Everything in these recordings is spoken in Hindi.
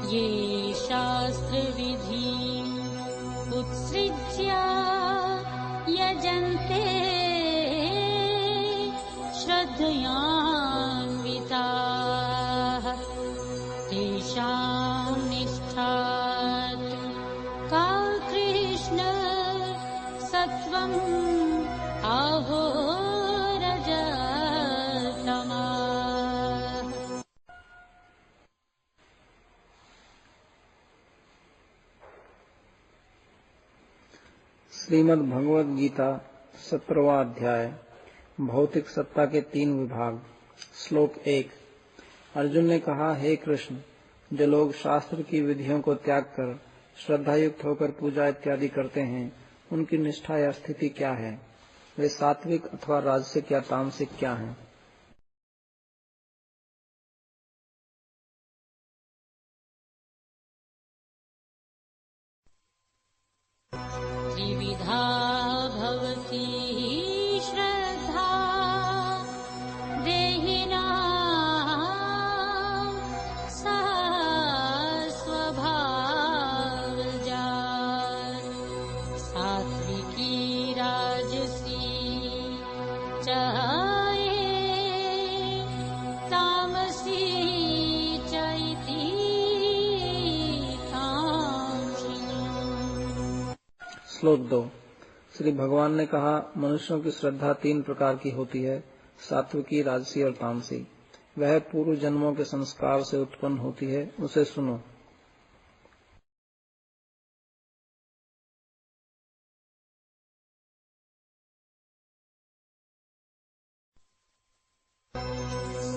ये शास्त्रविधि उत्सृज्य यजन्ते श्रद्धयान्विताः तेषां निष्ठा का कृष्ण सत्वम् अहोरजतमः। श्रीमद् भगवद गीता 17वां अध्याय भौतिक सत्ता के 3 विभाग। श्लोक 1। अर्जुन ने कहा, हे कृष्ण, जो लोग शास्त्र की विधियों को त्याग कर श्रद्धायुक्त होकर पूजा इत्यादि करते हैं, उनकी निष्ठा या स्थिति क्या है? वे सात्विक अथवा राजसिक या तामसिक क्या हैं? त्रिविधा भवति श्रद्धा देहिनां सा स्वभावजा सात्विकी राजसी च तामसी च इति श्लोक 2। श्री भगवान ने कहा, मनुष्यों की श्रद्धा 3 प्रकार की होती है, सात्विकी, राजसी और तामसी। वह पूर्व जन्मों के संस्कार से उत्पन्न होती है, उसे सुनो।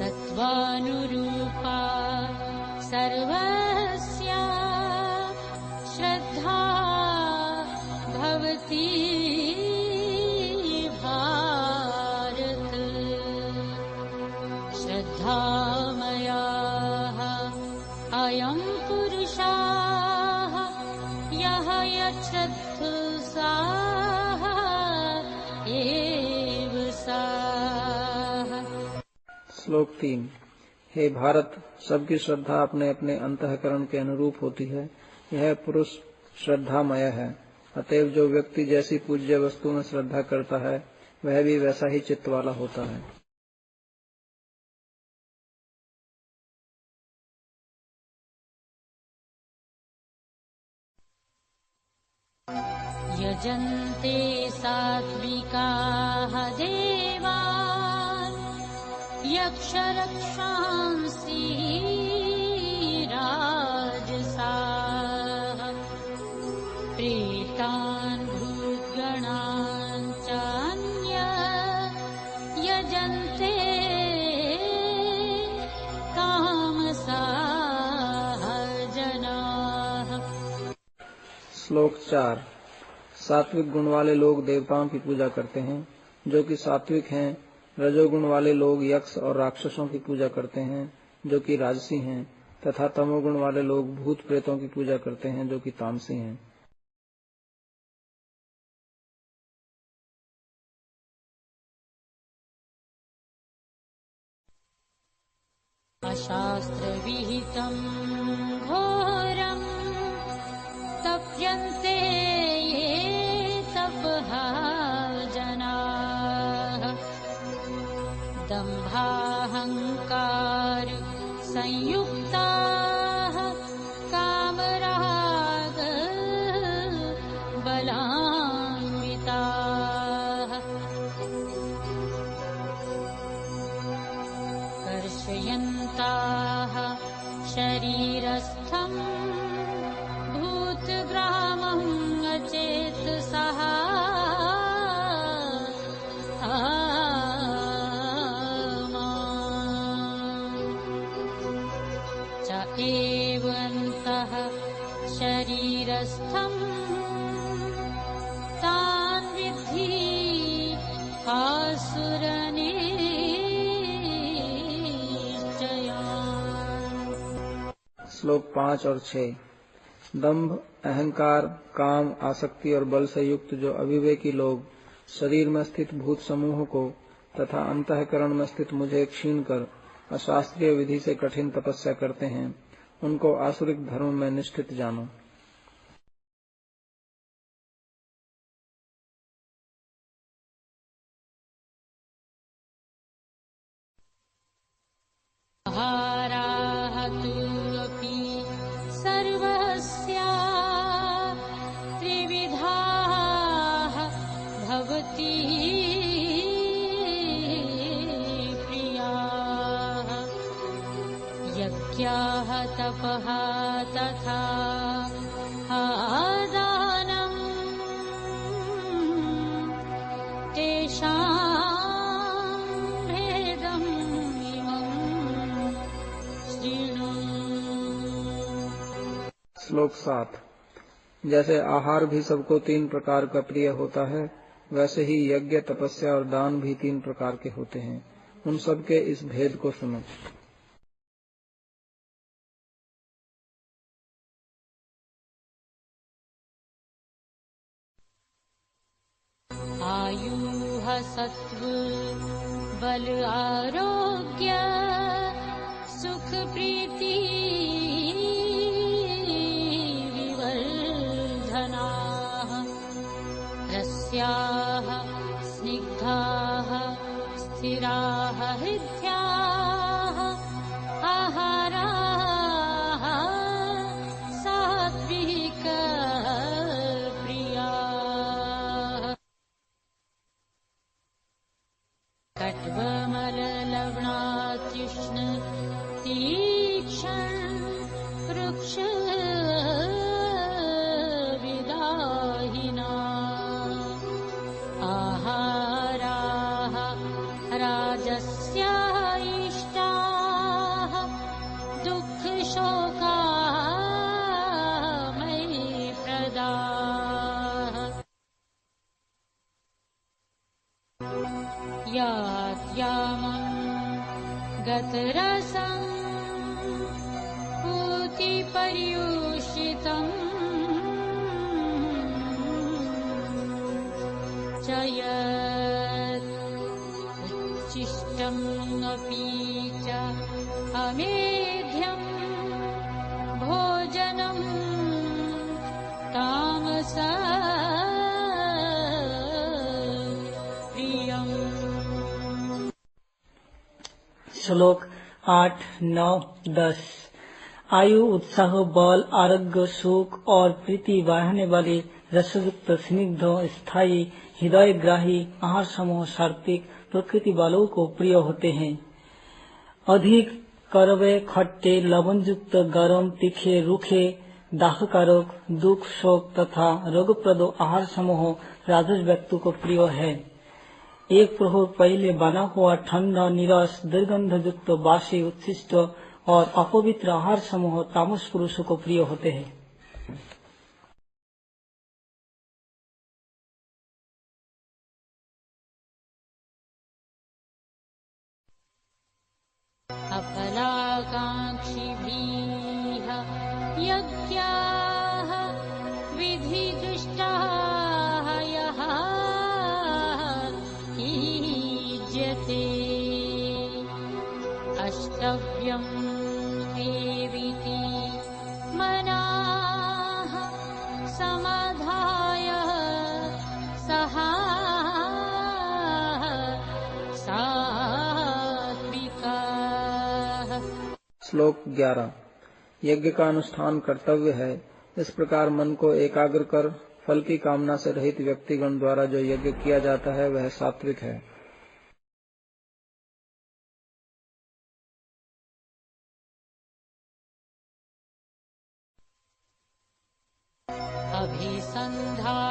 सत्त्वानुरूपा सर्वस्य श्रद्धा भवति भारत श्रद्धामयाः अयं पुरुषाः यः यच्छ्रद्धः सः एव सः। श्लोक 3। हे भारत, सबकी श्रद्धा अपने अपने अंतःकरण के अनुरूप होती है। यह पुरुष श्रद्धामय है, अतएव जो व्यक्ति जैसी पूज्य वस्तु में श्रद्धा करता है, वह भी वैसा ही चित्त वाला होता है। यजन्ते सात्विकाः देवान् यक्षरक्षांसि राजसाः प्रेतान् भूतगणान् चान्य यजन्ते तामसाः जनाः। श्लोक 4। सात्विक गुण वाले लोग देवताओं की पूजा करते हैं, जो कि सात्विक हैं। रजोगुण वाले लोग यक्ष और राक्षसों की पूजा करते हैं, जो कि राजसी हैं, तथा तमोगुण वाले लोग भूत प्रेतों की पूजा करते हैं, जो कि तामसी हैं। अशास्त्रविहितं घोरं तप्यन्ते ये तपः जनाः दम्भाहंकार संयुक्ताः कामराग बलान्विताः कर्षयन्ताः शरीरस्थं भूतग्रामं अचेतसः च एवन्तः शरीरस्थं तान् विद्धि आसुरनिश्चयान्। श्लोक 5 और 6। दंभ, अहंकार, काम, आसक्ति और बल से युक्त जो अविवेकी लोग शरीर में स्थित भूत समूह को तथा अंतःकरण में स्थित मुझे क्षीण कर अशास्त्रीय विधि से कठिन तपस्या करते हैं, उनको आसुरिक धर्म में निष्ठित जानो। आहाराः तु अपि सर्वस्य त्रिविधाः भवति प्रियाः यज्ञाः तपः तथा दानम् तेषाम् श्लोक 7। जैसे आहार भी सबको 3 प्रकार का प्रिय होता है, वैसे ही यज्ञ, तपस्या और दान भी 3 प्रकार के होते हैं। उन सब के इस भेद को सुनो। आयुः सत्व बल आरोग्य सुख प्रीति विवर्धनाः रस्याः स्निग्धाः स्थिराः हृद्याः आहाराः सात्विक प्रियाः कट्वमललवणात्युष्ण तीक्ष्ण वृक्ष विदाहिना आहाराः राजस्यायिष्टाः दुःखशोकामयप्रदाः यात्यामम् गतरसम् पूतिपर्युषितम् च यत् उच्छिष्टम् अपि च अमेध्यम् भोजनम् तामस प्रियम्। श्लोक 8, 9, 10। आयु, उत्साह, बल, आरोग्य, सुख और प्रीति बढ़ाने वाले रसयुक्त, स्निग्ध, स्थायी, हृदयग्राही आहार समूह सात्विक प्रकृति वालों को प्रिय होते हैं। अधिक कड़वे, खट्टे, लवणयुक्त, गरम, तीखे, रूखे, दाहकारक, दुख, शोक तथा रोगप्रद आहार समूह राजस व्यक्ति को प्रिय है। एक प्रहर पहले बना हुआ ठंडा, निराश, दुर्गंधयुक्त, बासी, उत्कृष्ट और अपवित्र आहार समूह तामस पुरुषों को प्रिय होते हैं। अफलाकाङ्क्षिभिः यज्ञाः विधिदुष्टाः यः ईज्यते अष्टव्यम् एविति मनाः समाधाय सः सात्विकाः। श्लोक 11। यज्ञ का अनुष्ठान कर्तव्य है। इस प्रकार मन को एकाग्र कर फल की कामना से रहित व्यक्तिगण द्वारा जो यज्ञ किया जाता है वह सात्विक है। अभिसन्धाये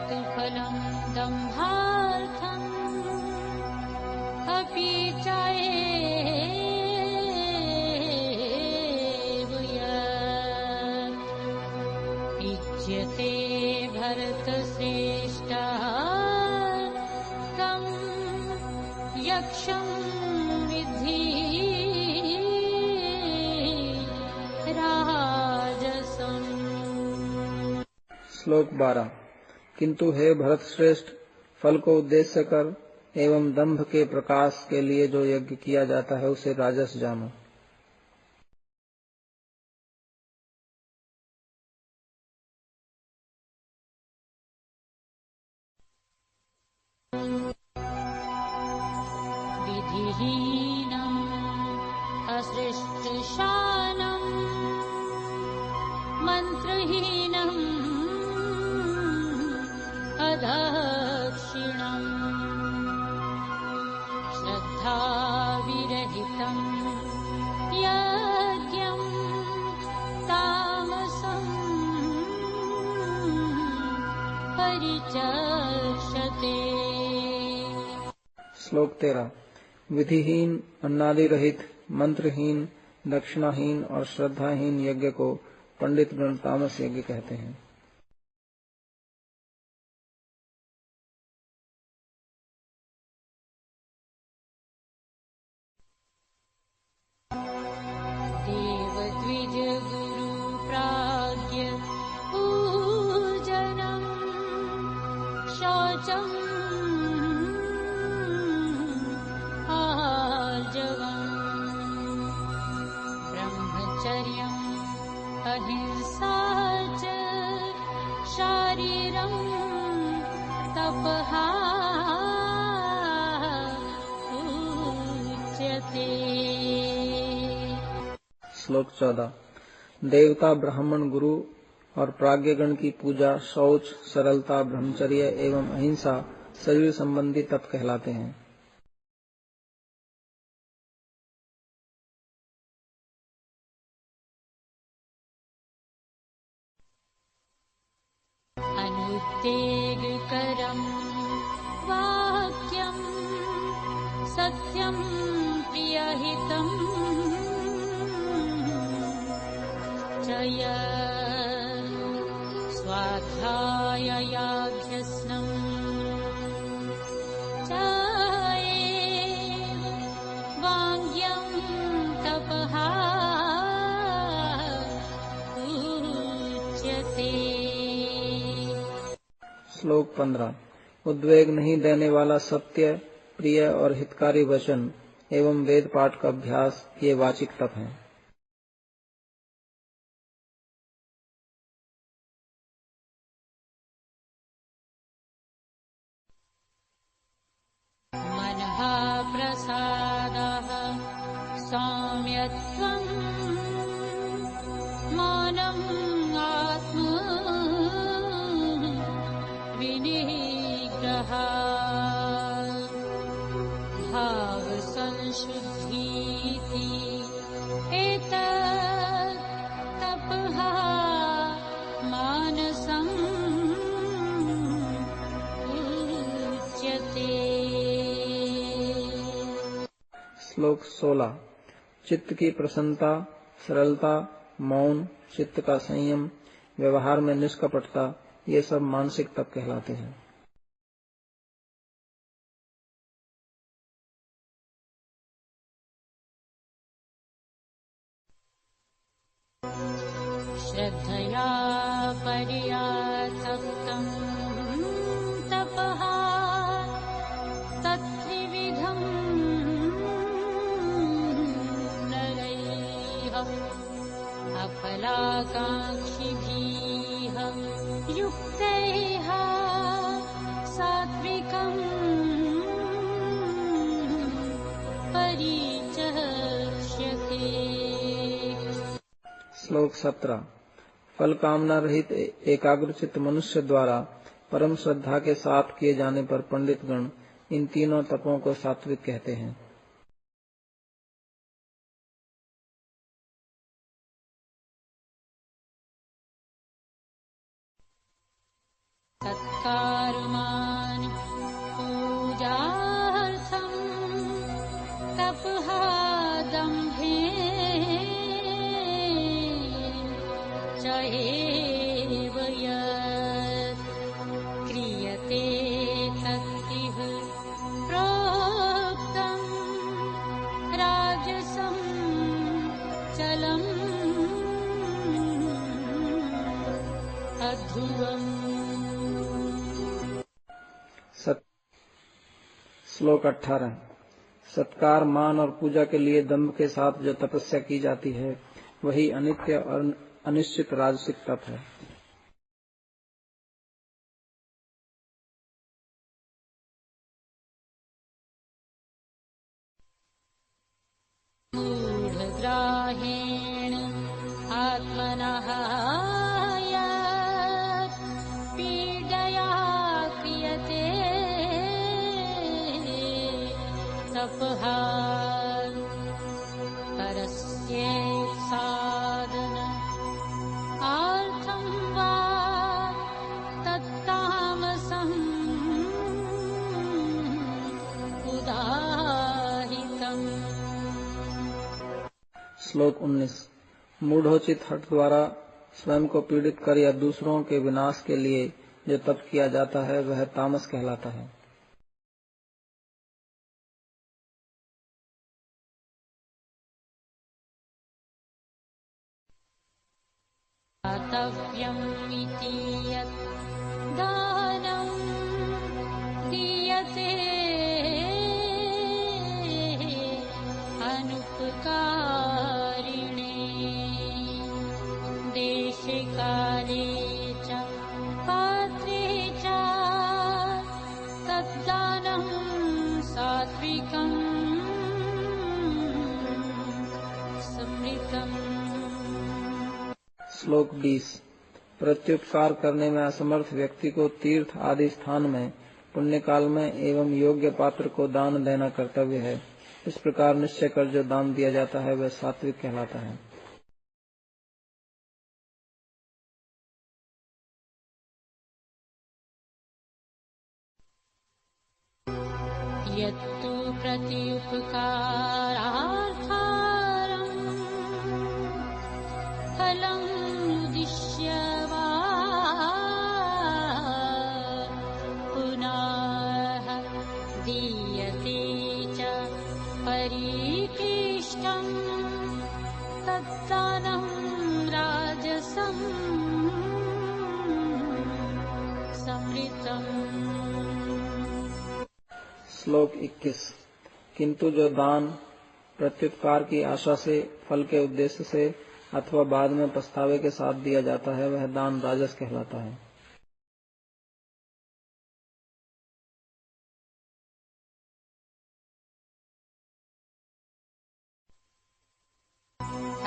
तु फलं दम्भार्थम् अपि चाएव यत् इज्यते भरतश्रेष्ठः तं यक्षं विद्धि राजसम्। श्लोक 12। किंतु हे भरत श्रेष्ठ, फल को उद्देश्य कर एवं दंभ के प्रकाश के लिए जो यज्ञ किया जाता है उसे राजस जानो। प्रदक्षिणम् श्रद्धाविरहितम् यज्ञम् तामसम् परिचक्षते। श्लोक 13। विधिहीन, अन्नादि रहित, मंत्रहीन, दक्षिणाहीन और श्रद्धाहीन यज्ञ को पंडित गण तामस यज्ञ कहते हैं। देवद्विज गुरु प्राज्ञ पूजनम् शौचम् आर्जवम् ब्रह्मचर्यम् अहिंसा च शारीरम् तपः उच्यते। श्लोक 14। देवता, ब्राह्मण, गुरु और प्राज्ञगण की पूजा, शौच, सरलता, ब्रह्मचर्य एवं अहिंसा शरीर संबंधी तप कहलाते हैं। अनुद्वेगकरम् वाक्यम् सत्यम् प्रियहितम् जय स्वाध्याययाभ्यसनम् चैव वाङ्ग्यम् तपः उच्यते। श्लोक 15। उद्वेग नहीं देने वाला सत्य, प्रिय और हितकारी वचन एवं वेद पाठ का अभ्यास ये वाचिक तप हैं। मनः प्रसादः सौम्यत्वम् मौनम् आत्म विनिग्रहः भावसंशुद्धिः एतत् तपः मानसम् उच्यते। श्लोक 16। चित्त की प्रसन्नता, सरलता, मौन, चित्त का संयम, व्यवहार में निष्कपटता ये सब मानसिक तप कहलाते हैं। श्रद्धया पर्यासक्तम् तपः तत्त्रिविधम् नरैः अफलाकाङ्क्षिभिः युक्तैः सात्विकम् परिचक्ष्यते। श्लोक 17। फल कामना रहित एकाग्रचित्त मनुष्य द्वारा परम श्रद्धा के साथ किए जाने पर पंडित गण इन तीनों तपों को सात्विक कहते हैं। तत्कार्माणि पूजार्थम् तपः दम्भेन च एव यत् क्रियते तत्तिह प्रोक्तम् राजसम् चलम् अध्रुवम्। श्लोक 18। सत्कार, मान और पूजा के लिए दंभ के साथ जो तपस्या की जाती है वही अनित्य और अनिश्चित राजसिक तप है। मूढग्राहेण आत्मनः यत् पीडया क्रियते श्लोक 19। मूढ़ोचित हठ द्वारा स्वयं को पीड़ित कर या दूसरों के विनाश के लिए जो तप किया जाता है वह तामस कहलाता है। दातव्यम् इति यत् दानं दीयते अनुपकारिणे देशे काले च पात्रे च तद्दानं सात्विकं स्मृतम्। श्लोक 20। प्रत्युपकार करने में असमर्थ व्यक्ति को तीर्थ आदि स्थान में पुण्य काल में एवं योग्य पात्र को दान देना कर्तव्य है। इस प्रकार निश्चय कर जो दान दिया जाता है वह सात्विक कहलाता है। यत्तु प्रत्युपकारार्थं फलम् उद्दिश्य वा पुनः दीयते च परिक्लिष्टं तद्दानं राजसं समृतम्। श्लोक 21। किंतु जो दान प्रत्युपकार की आशा से, फल के उद्देश्य से अथवा बाद में पछतावे के साथ दिया जाता है वह दान राजस कहलाता है।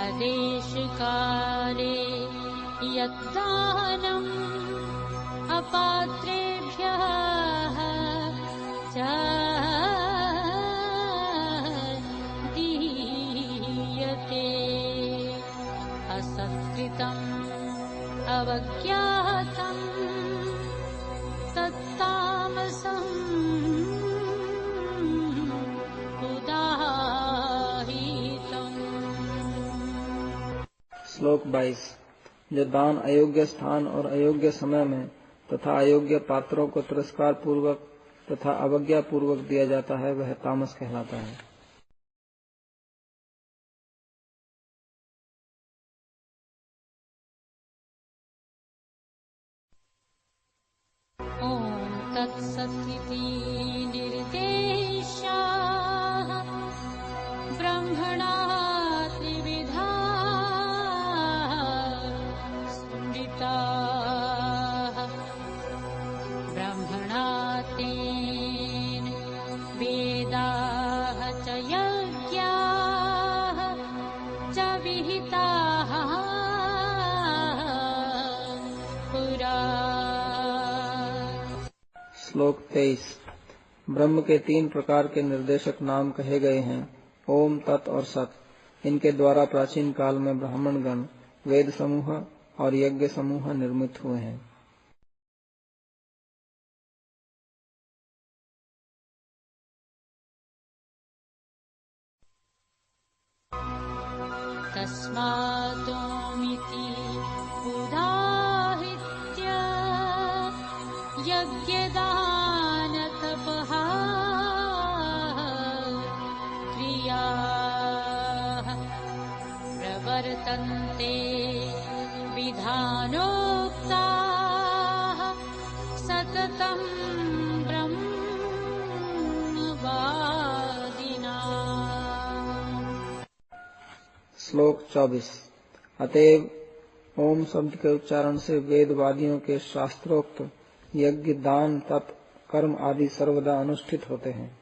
अदेशकाले यद्दानम् अपात्रेभ्यः च दीयते असत्कृतम् अवज्ञातम् तत्तामसम् उदाहीतम्। श्लोक 22। जो दान अयोग्य स्थान और अयोग्य समय में तथा अयोग्य पात्रों को तिरस्कार पूर्वक तथा अवज्ञा पूर्वक दिया जाता है वह तामस कहलाता है। ॐ तत्सदिति निर्देशाः ब्रह्मणा त्रिविधा स्मृताः ब्रह्मणा तेन वेदाः च यज्ञाः च विहिताः पुरा। श्लोक 23। ब्रह्म के 3 प्रकार के निर्देशक नाम कहे गए हैं, ओम, तत् और सत। इनके द्वारा प्राचीन काल में ब्राह्मण गण, वेद समूह और यज्ञ समूह निर्मित हुए हैं। तस्मादोमिति उदाहृत्य यज्ञदानतपः क्रियाः प्रवर्तन्ते विधानोक्ताः सततं ब्रह्मवादिनाम्। श्लोक 24। अतएव ओम शब्द के उच्चारण से वेदवादियों के शास्त्रोक्त यज्ञ, दान, तप, कर्म आदि सर्वदा अनुष्ठित होते हैं।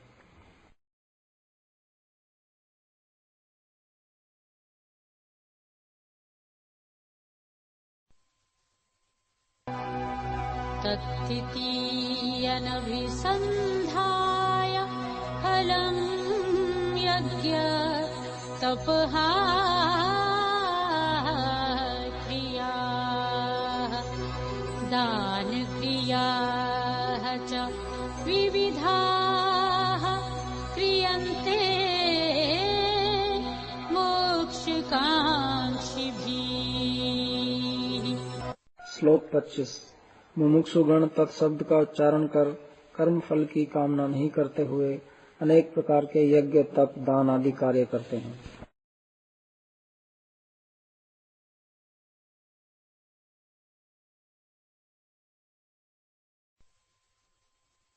तत्तितीयनभिसन्धाय फलं यज्ञ तपः क्रियाः दानक्रियाः च विविधाः क्रियन्ते मोक्ष मोक्षकांक्षिभिः। श्लोक 25। मुमुक्षुगण तत्शब्द का उच्चारण कर कर्म फल की कामना नहीं करते हुए अनेक प्रकार के यज्ञ, तप, दान आदि कार्य करते हैं।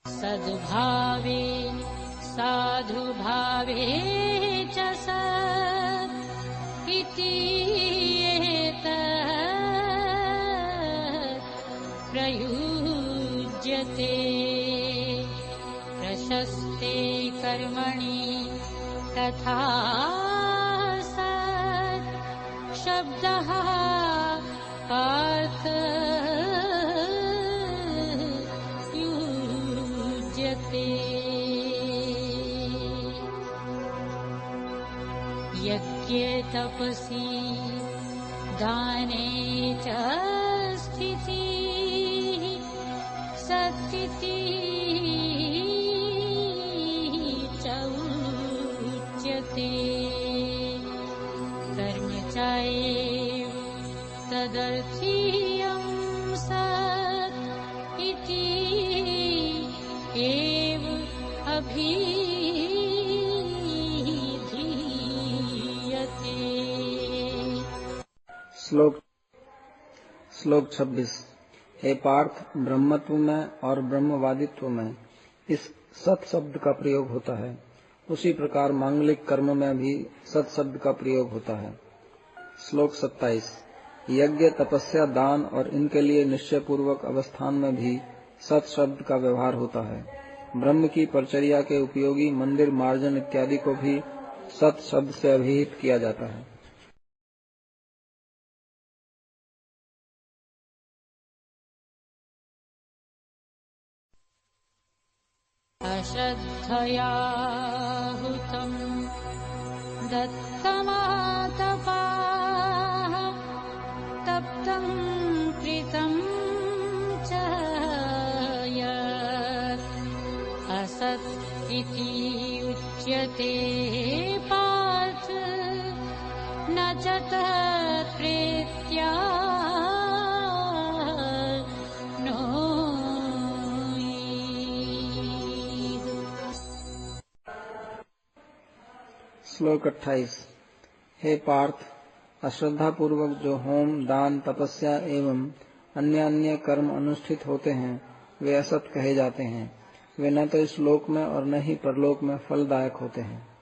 सद्भावे साधुभावे च सत् इति एतत् प्रयुज्यते प्रशस्ते कर्मणि तथा सत् शब्दः पार्थ युज्यते। यज्ञे तपसि दाने च स्थितिः सत्तितिः च उच्यते। कर्म चैव तदर्थीयं सत् इति एव अभिधीयते। श्लोक 26। हे पार्थ, ब्रह्मत्व में और ब्रह्मवादित्व में इस सत शब्द का प्रयोग होता है, उसी प्रकार मांगलिक कर्म में भी सत शब्द का प्रयोग होता है। श्लोक 27। यज्ञ, तपस्या, दान और इनके लिए निश्चय पूर्वक अवस्थान में भी सत शब्द का व्यवहार होता है। ब्रह्म की परिचर्या के उपयोगी मंदिर मार्जन इत्यादि को भी सत शब्द से अभिहित किया जाता है। अश्रद्धया हुतं दत्तमातपाः तप्तं कृतं च यत् असत् इति उच्यते पार्थ न च तत्प्रीत्या श्लोक 28। हे पार्थ, अश्रद्धा पूर्वक जो होम, दान, तपस्या एवं अन्य अन्य कर्म अनुष्ठित होते हैं वे असत कहे जाते हैं। वे न तो इस लोक में और न ही परलोक में फलदायक होते हैं।